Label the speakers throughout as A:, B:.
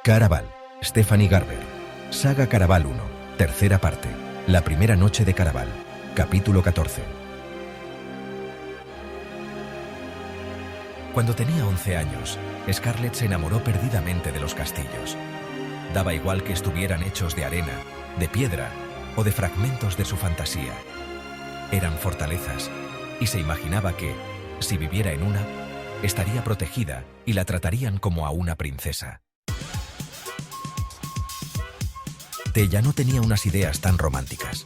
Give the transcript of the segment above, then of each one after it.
A: Caraval, Stephanie Garber. Saga Caraval 1, tercera parte. La primera noche de Caraval. Capítulo 14. Cuando tenía 11 años, Scarlett se enamoró perdidamente de los castillos. Daba igual que estuvieran hechos de arena, de piedra o de fragmentos de su fantasía. Eran fortalezas, y se imaginaba que, si viviera en una, estaría protegida y la tratarían como a una princesa. Tella no tenía unas ideas tan románticas.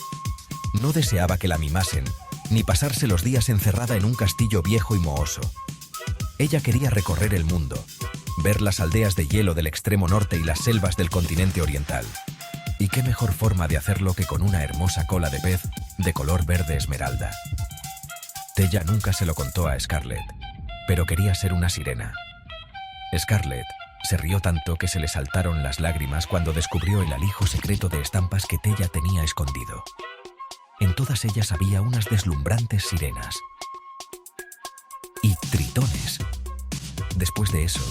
A: No deseaba que la mimasen, ni pasarse los días encerrada en un castillo viejo y mohoso. Ella quería recorrer el mundo, ver las aldeas de hielo del extremo norte y las selvas del continente oriental. Y qué mejor forma de hacerlo que con una hermosa cola de pez de color verde esmeralda. Tella nunca se lo contó a Scarlett, pero quería ser una sirena. Scarlett se rió tanto que se le saltaron las lágrimas cuando descubrió el alijo secreto de estampas que Tella tenía escondido. En todas ellas había unas deslumbrantes sirenas. Y tritones. Después de eso,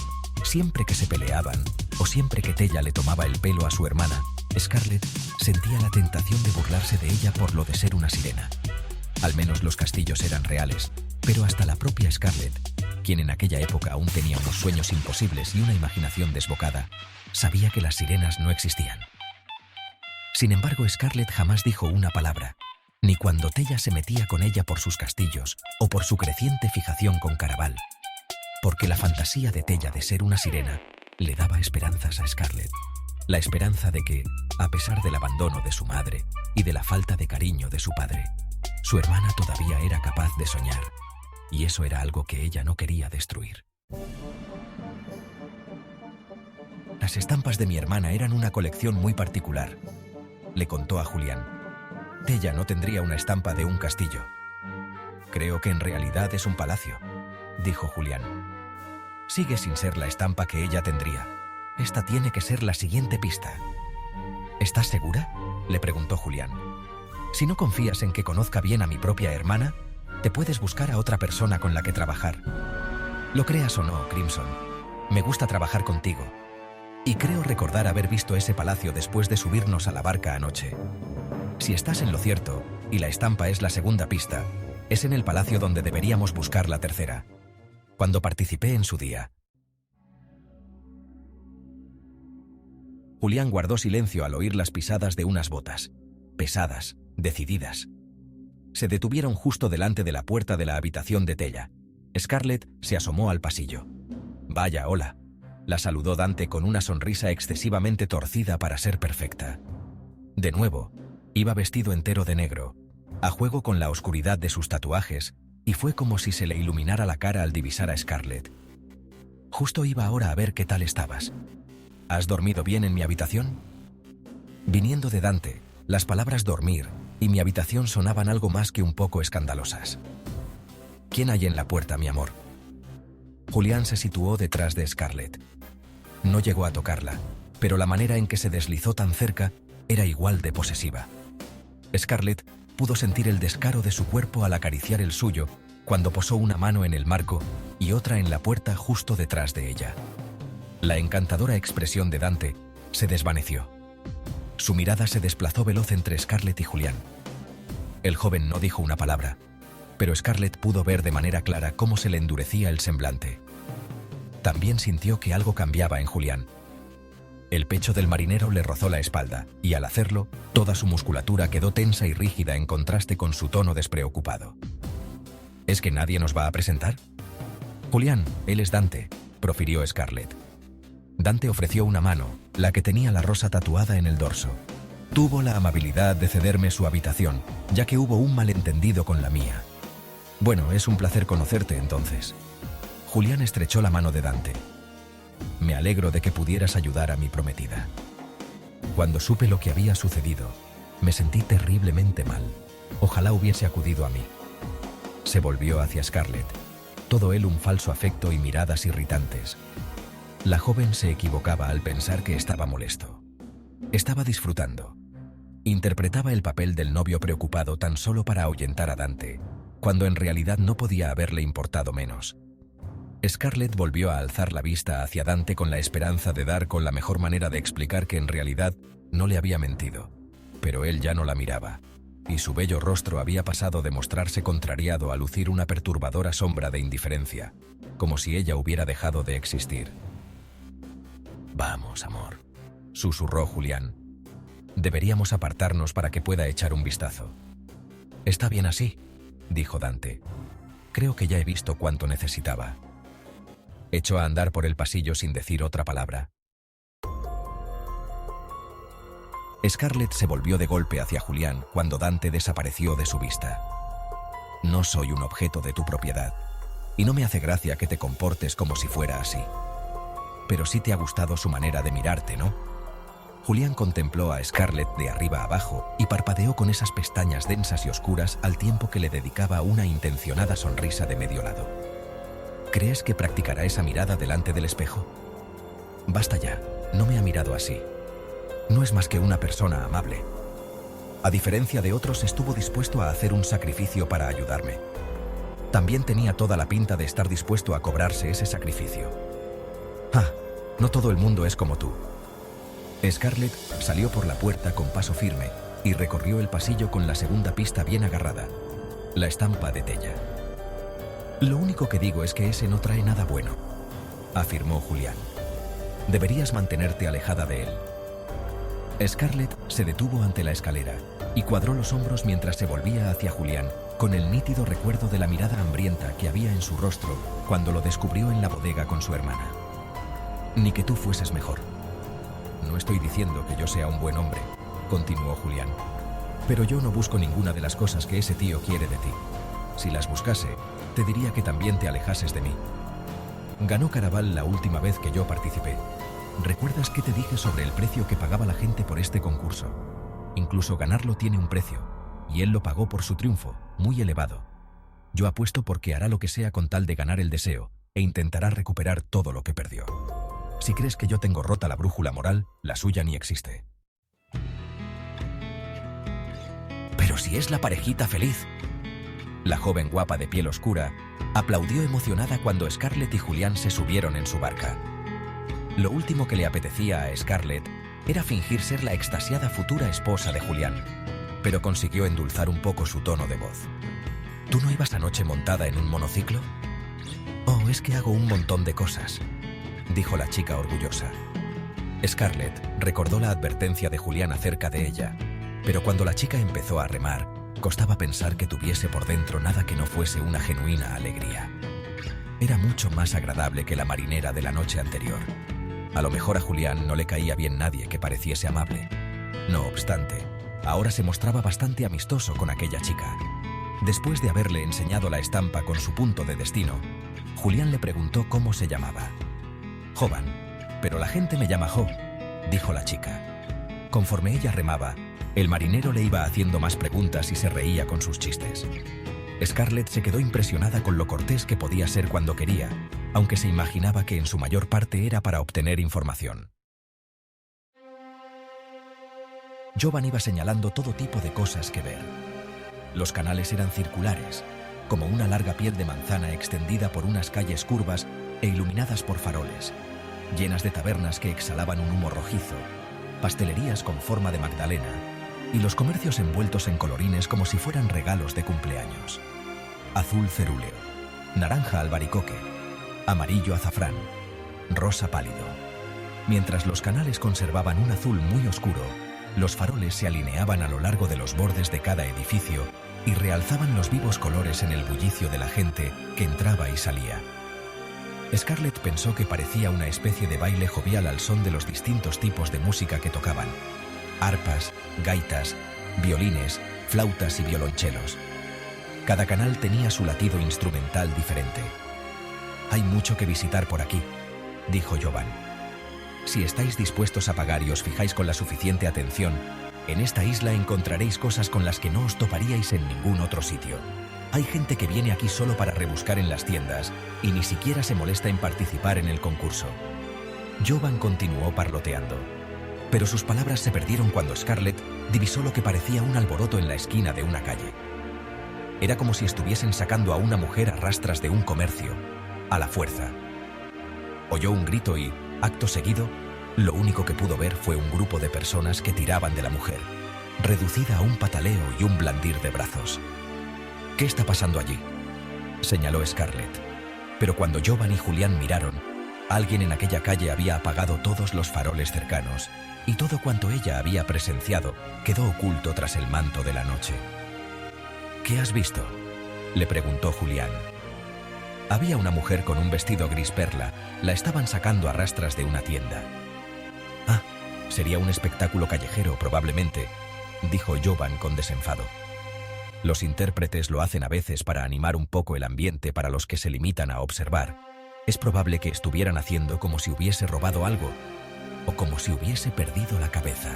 A: siempre que se peleaban, o siempre que Tella le tomaba el pelo a su hermana, Scarlett sentía la tentación de burlarse de ella por lo de ser una sirena. Al menos los castillos eran reales, pero hasta la propia Scarlett, quien en aquella época aún tenía unos sueños imposibles y una imaginación desbocada, sabía que las sirenas no existían. Sin embargo, Scarlett jamás dijo una palabra, ni cuando Tella se metía con ella por sus castillos o por su creciente fijación con Caraval, porque la fantasía de Tella de ser una sirena le daba esperanzas a Scarlett. La esperanza de que, a pesar del abandono de su madre y de la falta de cariño de su padre, su hermana todavía era capaz de soñar. Y eso era algo que ella no quería destruir. Las estampas de mi hermana eran una colección muy particular, le contó a Julián. Tella no tendría una estampa de un castillo. Creo que en realidad es un palacio, dijo Julián. Sigue sin ser la estampa que ella tendría. Esta tiene que ser la siguiente pista. ¿Estás segura?, le preguntó Julián. Si no confías en que conozca bien a mi propia hermana, te puedes buscar a otra persona con la que trabajar. Lo creas o no, Crimson, me gusta trabajar contigo. Y creo recordar haber visto ese palacio después de subirnos a la barca anoche. Si estás en lo cierto, y la estampa es la segunda pista, es en el palacio donde deberíamos buscar la tercera. Cuando participé en su día. Julián guardó silencio al oír las pisadas de unas botas, pesadas, decididas. Se detuvieron justo delante de la puerta de la habitación de Tella. Scarlett se asomó al pasillo. «Vaya, hola», la saludó Dante con una sonrisa excesivamente torcida para ser perfecta. De nuevo, iba vestido entero de negro, a juego con la oscuridad de sus tatuajes, y fue como si se le iluminara la cara al divisar a Scarlett. «Justo iba ahora a ver qué tal estabas. ¿Has dormido bien en mi habitación?» Viniendo de Dante, las palabras dormir y mi habitación sonaban algo más que un poco escandalosas. «¿Quién hay en la puerta, mi amor?» Julián se situó detrás de Scarlett. No llegó a tocarla, pero la manera en que se deslizó tan cerca era igual de posesiva. Scarlett pudo sentir el descaro de su cuerpo al acariciar el suyo cuando posó una mano en el marco y otra en la puerta justo detrás de ella. La encantadora expresión de Dante se desvaneció. Su mirada se desplazó veloz entre Scarlett y Julián. El joven no dijo una palabra, pero Scarlett pudo ver de manera clara cómo se le endurecía el semblante. También sintió que algo cambiaba en Julián. El pecho del marinero le rozó la espalda, y al hacerlo, toda su musculatura quedó tensa y rígida en contraste con su tono despreocupado. ¿Es que nadie nos va a presentar? Julián, él es Dante, profirió Scarlett. Dante ofreció una mano, la que tenía la rosa tatuada en el dorso. Tuvo la amabilidad de cederme su habitación, ya que hubo un malentendido con la mía. Bueno, es un placer conocerte entonces. Julián estrechó la mano de Dante. Me alegro de que pudieras ayudar a mi prometida. Cuando supe lo que había sucedido, me sentí terriblemente mal. Ojalá hubiese acudido a mí. Se volvió hacia Scarlett. Todo él un falso afecto y miradas irritantes. La joven se equivocaba al pensar que estaba molesto. Estaba disfrutando. Interpretaba el papel del novio preocupado tan solo para ahuyentar a Dante, cuando en realidad no podía haberle importado menos. Scarlett volvió a alzar la vista hacia Dante con la esperanza de dar con la mejor manera de explicar que en realidad no le había mentido. Pero él ya no la miraba, y su bello rostro había pasado de mostrarse contrariado a lucir una perturbadora sombra de indiferencia, como si ella hubiera dejado de existir. «Vamos, amor», susurró Julián. «Deberíamos apartarnos para que pueda echar un vistazo». «Está bien así», dijo Dante. «Creo que ya he visto cuánto necesitaba». Echó a andar por el pasillo sin decir otra palabra. Scarlett se volvió de golpe hacia Julián cuando Dante desapareció de su vista. «No soy un objeto de tu propiedad, y no me hace gracia que te comportes como si fuera así. Pero sí te ha gustado su manera de mirarte, ¿no?». Julián contempló a Scarlett de arriba abajo y parpadeó con esas pestañas densas y oscuras al tiempo que le dedicaba una intencionada sonrisa de medio lado. «¿Crees que practicará esa mirada delante del espejo?». «Basta ya, no me ha mirado así. No es más que una persona amable. A diferencia de otros, estuvo dispuesto a hacer un sacrificio para ayudarme. También tenía toda la pinta de estar dispuesto a cobrarse ese sacrificio. Ah, no todo el mundo es como tú». Scarlett salió por la puerta con paso firme y recorrió el pasillo con la segunda pista bien agarrada, la estampa de Tella. «Lo único que digo es que ese no trae nada bueno», afirmó Julián. «Deberías mantenerte alejada de él». Scarlett se detuvo ante la escalera y cuadró los hombros mientras se volvía hacia Julián, con el nítido recuerdo de la mirada hambrienta que había en su rostro cuando lo descubrió en la bodega con su hermana. «Ni que tú fueses mejor». «No estoy diciendo que yo sea un buen hombre», continuó Julián. «Pero yo no busco ninguna de las cosas que ese tío quiere de ti. Si las buscase, te diría que también te alejases de mí. Ganó Caraval la última vez que yo participé. ¿Recuerdas qué te dije sobre el precio que pagaba la gente por este concurso? Incluso ganarlo tiene un precio, y él lo pagó por su triunfo, muy elevado. Yo apuesto porque hará lo que sea con tal de ganar el deseo, e intentará recuperar todo lo que perdió. Si crees que yo tengo rota la brújula moral, la suya ni existe». «Pero si es la parejita feliz». La joven guapa de piel oscura aplaudió emocionada cuando Scarlett y Julián se subieron en su barca. Lo último que le apetecía a Scarlett era fingir ser la extasiada futura esposa de Julián, pero consiguió endulzar un poco su tono de voz. «¿Tú no ibas anoche montada en un monociclo?». «Oh, es que hago un montón de cosas», dijo la chica orgullosa. Scarlett recordó la advertencia de Julián acerca de ella, pero cuando la chica empezó a remar, costaba pensar que tuviese por dentro nada que no fuese una genuina alegría. Era mucho más agradable que la marinera de la noche anterior. A lo mejor a Julián no le caía bien nadie que pareciese amable. No obstante, ahora se mostraba bastante amistoso con aquella chica. Después de haberle enseñado la estampa con su punto de destino, Julián le preguntó cómo se llamaba. «Jovan, pero la gente me llama Jo», dijo la chica. Conforme ella remaba, el marinero le iba haciendo más preguntas y se reía con sus chistes. Scarlett se quedó impresionada con lo cortés que podía ser cuando quería, aunque se imaginaba que en su mayor parte era para obtener información. Jovan iba señalando todo tipo de cosas que ver. Los canales eran circulares, como una larga piel de manzana extendida por unas calles curvas e iluminadas por faroles, llenas de tabernas que exhalaban un humo rojizo, pastelerías con forma de magdalena y los comercios envueltos en colorines como si fueran regalos de cumpleaños. Azul cerúleo, naranja albaricoque, amarillo azafrán, rosa pálido. Mientras los canales conservaban un azul muy oscuro, los faroles se alineaban a lo largo de los bordes de cada edificio y realzaban los vivos colores en el bullicio de la gente que entraba y salía. Scarlett pensó que parecía una especie de baile jovial al son de los distintos tipos de música que tocaban: arpas, gaitas, violines, flautas y violonchelos. Cada canal tenía su latido instrumental diferente. «Hay mucho que visitar por aquí», dijo Jovan. «Si estáis dispuestos a pagar y os fijáis con la suficiente atención, en esta isla encontraréis cosas con las que no os toparíais en ningún otro sitio. Hay gente que viene aquí solo para rebuscar en las tiendas y ni siquiera se molesta en participar en el concurso». Jovan continuó parloteando, pero sus palabras se perdieron cuando Scarlett divisó lo que parecía un alboroto en la esquina de una calle. Era como si estuviesen sacando a una mujer a rastras de un comercio, a la fuerza. Oyó un grito y, acto seguido, lo único que pudo ver fue un grupo de personas que tiraban de la mujer, reducida a un pataleo y un blandir de brazos. «¿Qué está pasando allí?», señaló Scarlett. Pero cuando Jovan y Julián miraron, alguien en aquella calle había apagado todos los faroles cercanos y todo cuanto ella había presenciado quedó oculto tras el manto de la noche. «¿Qué has visto?», le preguntó Julián. Había una mujer con un vestido gris perla. La estaban sacando a rastras de una tienda. «Ah, sería un espectáculo callejero, probablemente», dijo Jovan con desenfado. Los intérpretes lo hacen a veces para animar un poco el ambiente para los que se limitan a observar. Es probable que estuvieran haciendo como si hubiese robado algo o como si hubiese perdido la cabeza.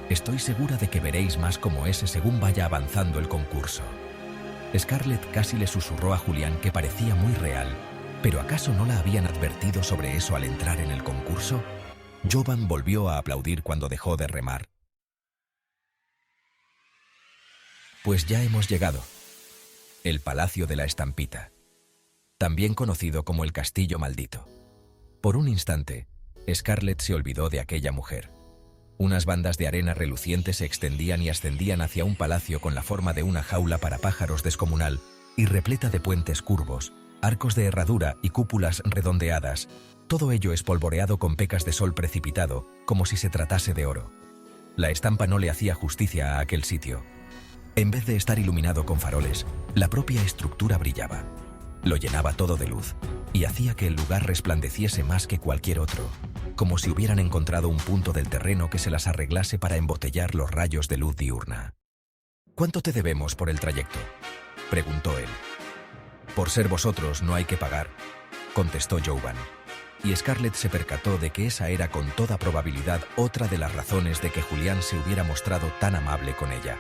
A: Estoy segura de que veréis más como ese según vaya avanzando el concurso. Scarlett casi le susurró a Julián que parecía muy real, pero ¿acaso no la habían advertido sobre eso al entrar en el concurso? Jovan volvió a aplaudir cuando dejó de remar. Pues ya hemos llegado. El Palacio de la Estampita, también conocido como el Castillo Maldito. Por un instante, Scarlett se olvidó de aquella mujer. Unas bandas de arena reluciente se extendían y ascendían hacia un palacio con la forma de una jaula para pájaros descomunal y repleta de puentes curvos, arcos de herradura y cúpulas redondeadas, todo ello espolvoreado con pecas de sol precipitado, como si se tratase de oro. La estampa no le hacía justicia a aquel sitio. En vez de estar iluminado con faroles, la propia estructura brillaba. Lo llenaba todo de luz y hacía que el lugar resplandeciese más que cualquier otro, como si hubieran encontrado un punto del terreno que se las arreglase para embotellar los rayos de luz diurna. «¿Cuánto te debemos por el trayecto?», preguntó él. «Por ser vosotros no hay que pagar», contestó Jovan, y Scarlett se percató de que esa era con toda probabilidad otra de las razones de que Julián se hubiera mostrado tan amable con ella.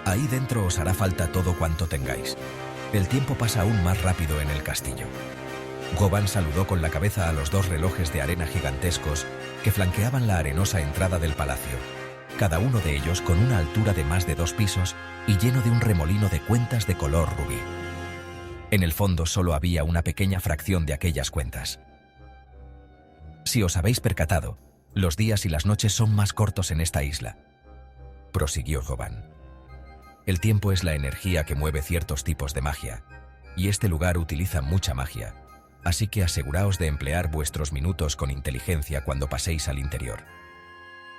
A: «Ahí dentro os hará falta todo cuanto tengáis. El tiempo pasa aún más rápido en el castillo». Jovan saludó con la cabeza a los dos relojes de arena gigantescos que flanqueaban la arenosa entrada del palacio, cada uno de ellos con una altura de más de 2 pisos y lleno de un remolino de cuentas de color rubí. En el fondo solo había una pequeña fracción de aquellas cuentas. «Si os habéis percatado, los días y las noches son más cortos en esta isla», prosiguió Jovan. «El tiempo es la energía que mueve ciertos tipos de magia, y este lugar utiliza mucha magia. Así que aseguraos de emplear vuestros minutos con inteligencia cuando paséis al interior».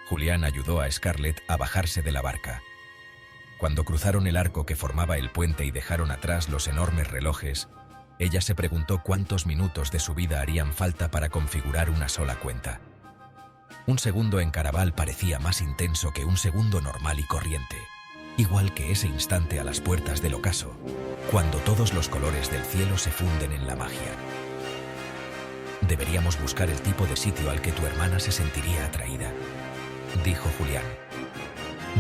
A: Julián ayudó a Scarlett a bajarse de la barca. Cuando cruzaron el arco que formaba el puente y dejaron atrás los enormes relojes, ella se preguntó cuántos minutos de su vida harían falta para configurar una sola cuenta. Un segundo en Caraval parecía más intenso que un segundo normal y corriente, igual que ese instante a las puertas del ocaso, cuando todos los colores del cielo se funden en la magia. «Deberíamos buscar el tipo de sitio al que tu hermana se sentiría atraída», dijo Julián.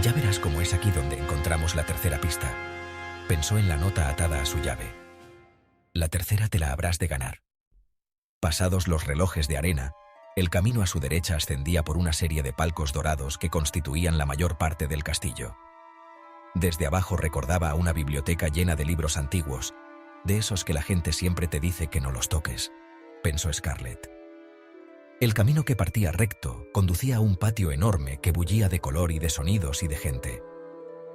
A: «Ya verás cómo es aquí donde encontramos la tercera pista», pensó en la nota atada a su llave. «La tercera te la habrás de ganar». Pasados los relojes de arena, el camino a su derecha ascendía por una serie de palcos dorados que constituían la mayor parte del castillo. Desde abajo recordaba a una biblioteca llena de libros antiguos, de esos que la gente siempre te dice que no los toques, pensó Scarlett. El camino que partía recto conducía a un patio enorme que bullía de color y de sonidos y de gente.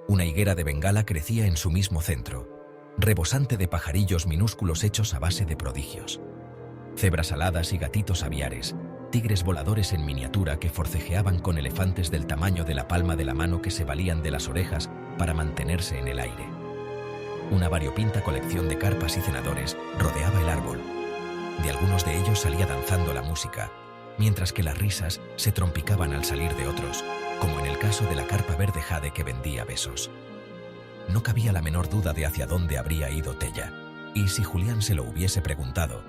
A: Una higuera de bengala crecía en su mismo centro, rebosante de pajarillos minúsculos hechos a base de prodigios. Cebras aladas y gatitos aviares, tigres voladores en miniatura que forcejeaban con elefantes del tamaño de la palma de la mano que se valían de las orejas para mantenerse en el aire. Una variopinta colección de carpas y cenadores rodeaba el árbol. De algunos de ellos salía danzando la música, mientras que las risas se trompicaban al salir de otros, como en el caso de la carpa verde jade que vendía besos. No cabía la menor duda de hacia dónde habría ido Tella, y si Julián se lo hubiese preguntado,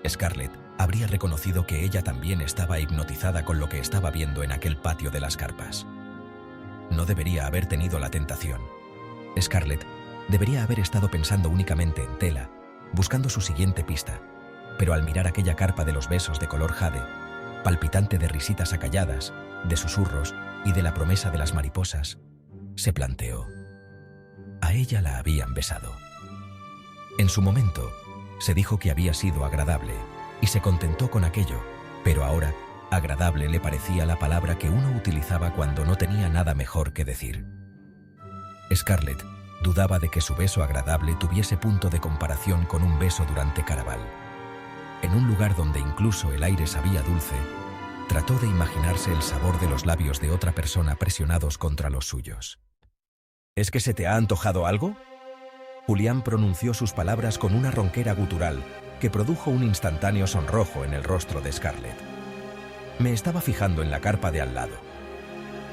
A: Scarlett habría reconocido que ella también estaba hipnotizada con lo que estaba viendo en aquel patio de las carpas. No debería haber tenido la tentación. Scarlett debería haber estado pensando únicamente en Tella, buscando su siguiente pista, pero al mirar aquella carpa de los besos de color jade, palpitante de risitas acalladas, de susurros y de la promesa de las mariposas, se planteó. A ella la habían besado. En su momento, Se dijo que había sido agradable, y se contentó con aquello, pero ahora, agradable le parecía la palabra que uno utilizaba cuando no tenía nada mejor que decir. Scarlett dudaba de que su beso agradable tuviese punto de comparación con un beso durante Caraval. En un lugar donde incluso el aire sabía dulce, trató de imaginarse el sabor de los labios de otra persona presionados contra los suyos. ¿Es que se te ha antojado algo? Julián pronunció sus palabras con una ronquera gutural que produjo un instantáneo sonrojo en el rostro de Scarlett. Me estaba fijando en la carpa de al lado.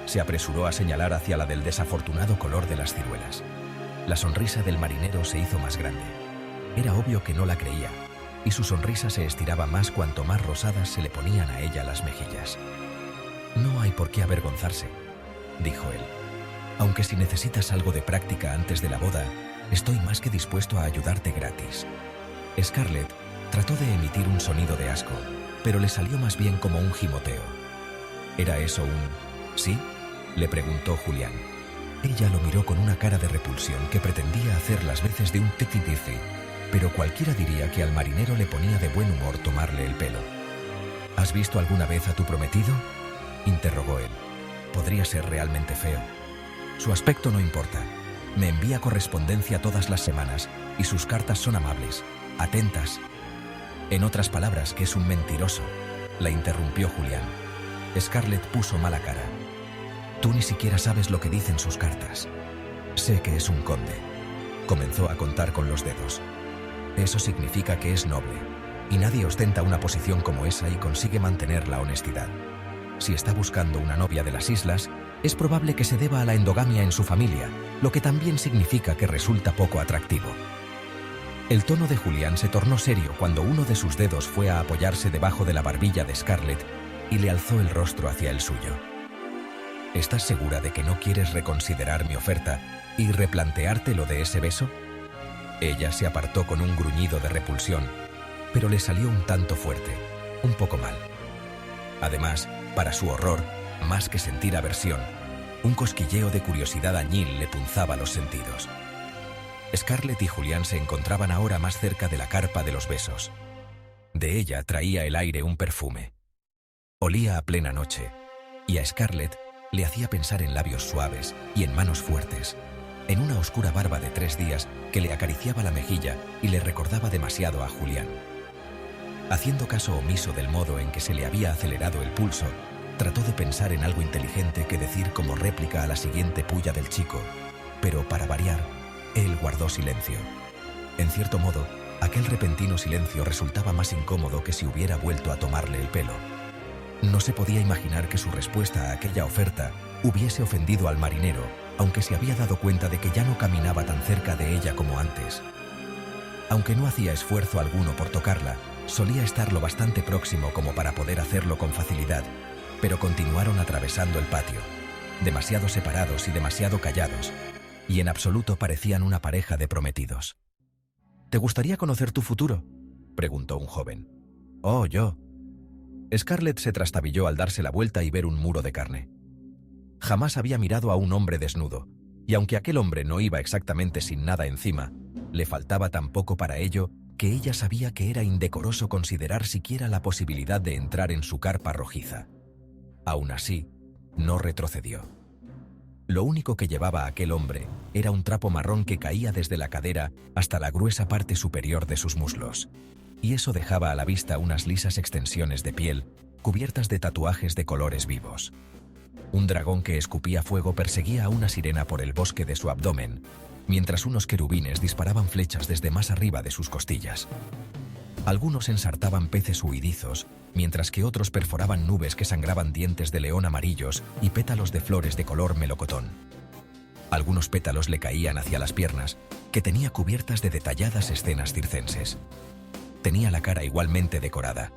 A: Se apresuró a señalar hacia la del desafortunado color de las ciruelas. La sonrisa del marinero se hizo más grande. Era obvio que no la creía, y su sonrisa se estiraba más cuanto más rosadas se le ponían a ella las mejillas. No hay por qué avergonzarse, dijo él. Aunque si necesitas algo de práctica antes de la boda, estoy más que dispuesto a ayudarte gratis. Scarlett trató de emitir un sonido de asco, pero le salió más bien como un gimoteo. ¿Era eso un sí?, le preguntó Julián. Ella lo miró con una cara de repulsión que pretendía hacer las veces de un titi-tizi, pero cualquiera diría que al marinero le ponía de buen humor tomarle el pelo. ¿Has visto alguna vez a tu prometido?, interrogó él. Podría ser realmente feo. Su aspecto no importa. Me envía correspondencia todas las semanas y sus cartas son amables, atentas. En otras palabras, que es un mentiroso, la interrumpió Julián. Scarlett puso mala cara. Tú ni siquiera sabes lo que dicen sus cartas. Sé que es un conde. Comenzó a contar con los dedos. Eso significa que es noble, y nadie ostenta una posición como esa y consigue mantener la honestidad. Si está buscando una novia de las islas, es probable que se deba a la endogamia en su familia, lo que también significa que resulta poco atractivo. El tono de Julián se tornó serio cuando uno de sus dedos fue a apoyarse debajo de la barbilla de Scarlett y le alzó el rostro hacia el suyo. ¿Estás segura de que no quieres reconsiderar mi oferta y replantearte lo de ese beso? Ella se apartó con un gruñido de repulsión, pero le salió un tanto fuerte, un poco mal. Además, para su horror, más que sentir aversión, un cosquilleo de curiosidad añil le punzaba los sentidos. Scarlett y Julián se encontraban ahora más cerca de la carpa de los besos. De ella traía el aire un perfume. Olía a plena noche, y a Scarlett le hacía pensar en labios suaves y en manos fuertes, en una oscura barba de 3 días que le acariciaba la mejilla y le recordaba demasiado a Julián. Haciendo caso omiso del modo en que se le había acelerado el pulso, trató de pensar en algo inteligente que decir como réplica a la siguiente pulla del chico, pero para variar, él guardó silencio. En cierto modo, aquel repentino silencio resultaba más incómodo que si hubiera vuelto a tomarle el pelo. No se podía imaginar que su respuesta a aquella oferta hubiese ofendido al marinero, aunque se había dado cuenta de que ya no caminaba tan cerca de ella como antes. Aunque no hacía esfuerzo alguno por tocarla, solía estar lo bastante próximo como para poder hacerlo con facilidad, pero continuaron atravesando el patio, demasiado separados y demasiado callados, y en absoluto parecían una pareja de prometidos. ¿Te gustaría conocer tu futuro?, preguntó un joven. Oh, yo. Scarlett se trastabilló al darse la vuelta y ver un muro de carne. Jamás había mirado a un hombre desnudo, y aunque aquel hombre no iba exactamente sin nada encima, le faltaba tan poco para ello que ella sabía que era indecoroso considerar siquiera la posibilidad de entrar en su carpa rojiza. Aún así, no retrocedió. Lo único que llevaba aquel hombre era un trapo marrón que caía desde la cadera hasta la gruesa parte superior de sus muslos, y eso dejaba a la vista unas lisas extensiones de piel cubiertas de tatuajes de colores vivos. Un dragón que escupía fuego perseguía a una sirena por el bosque de su abdomen, mientras unos querubines disparaban flechas desde más arriba de sus costillas. Algunos ensartaban peces huidizos, mientras que otros perforaban nubes que sangraban dientes de león amarillos y pétalos de flores de color melocotón. Algunos pétalos le caían hacia las piernas, que tenía cubiertas de detalladas escenas circenses. Tenía la cara igualmente decorada.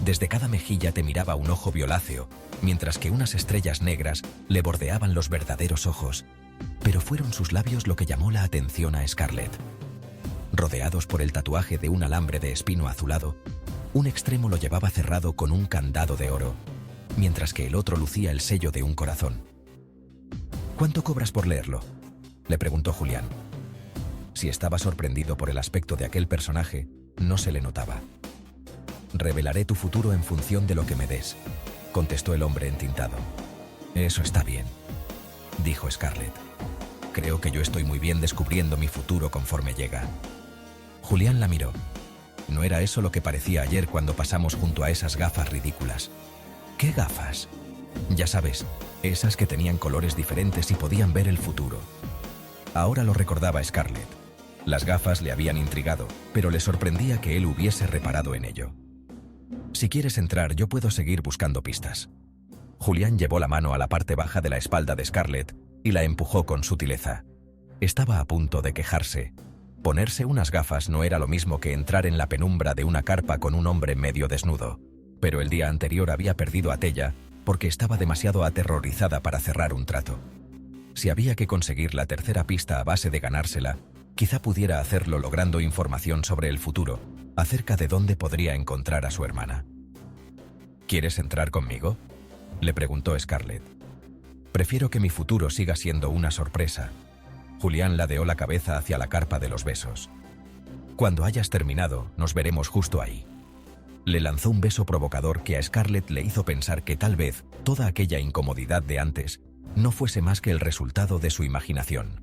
A: Desde cada mejilla te miraba un ojo violáceo, mientras que unas estrellas negras le bordeaban los verdaderos ojos, pero fueron sus labios lo que llamó la atención a Scarlett. Rodeados por el tatuaje de un alambre de espino azulado, un extremo lo llevaba cerrado con un candado de oro, mientras que el otro lucía el sello de un corazón. ¿Cuánto cobras por leerlo?, le preguntó Julián. Si estaba sorprendido por el aspecto de aquel personaje, no se le notaba. «Revelaré tu futuro en función de lo que me des», contestó el hombre entintado. «Eso está bien», dijo Scarlett. «Creo que yo estoy muy bien descubriendo mi futuro conforme llega». Julián la miró. ¿No era eso lo que parecía ayer cuando pasamos junto a esas gafas ridículas? ¿Qué gafas? Ya sabes, esas que tenían colores diferentes y podían ver el futuro. Ahora lo recordaba Scarlett. Las gafas le habían intrigado, pero le sorprendía que él hubiese reparado en ello. «Si quieres entrar, yo puedo seguir buscando pistas». Julián llevó la mano a la parte baja de la espalda de Scarlett y la empujó con sutileza. Estaba a punto de quejarse. Ponerse unas gafas no era lo mismo que entrar en la penumbra de una carpa con un hombre medio desnudo, pero el día anterior había perdido a Tella porque estaba demasiado aterrorizada para cerrar un trato. Si había que conseguir la tercera pista a base de ganársela, quizá pudiera hacerlo logrando información sobre el futuro, acerca de dónde podría encontrar a su hermana. «¿Quieres entrar conmigo?», le preguntó Scarlett. «Prefiero que mi futuro siga siendo una sorpresa». Julián ladeó la cabeza hacia la carpa de los besos. «Cuando hayas terminado, nos veremos justo ahí». Le lanzó un beso provocador que a Scarlett le hizo pensar que tal vez toda aquella incomodidad de antes no fuese más que el resultado de su imaginación.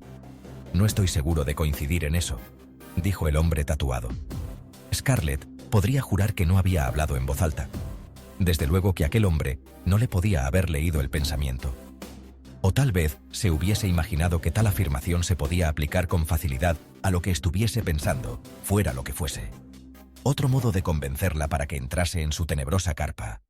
A: «No estoy seguro de coincidir en eso», dijo el hombre tatuado. Scarlett podría jurar que no había hablado en voz alta. Desde luego que aquel hombre no le podía haber leído el pensamiento. O tal vez se hubiese imaginado que tal afirmación se podía aplicar con facilidad a lo que estuviese pensando, fuera lo que fuese. Otro modo de convencerla para que entrase en su tenebrosa carpa.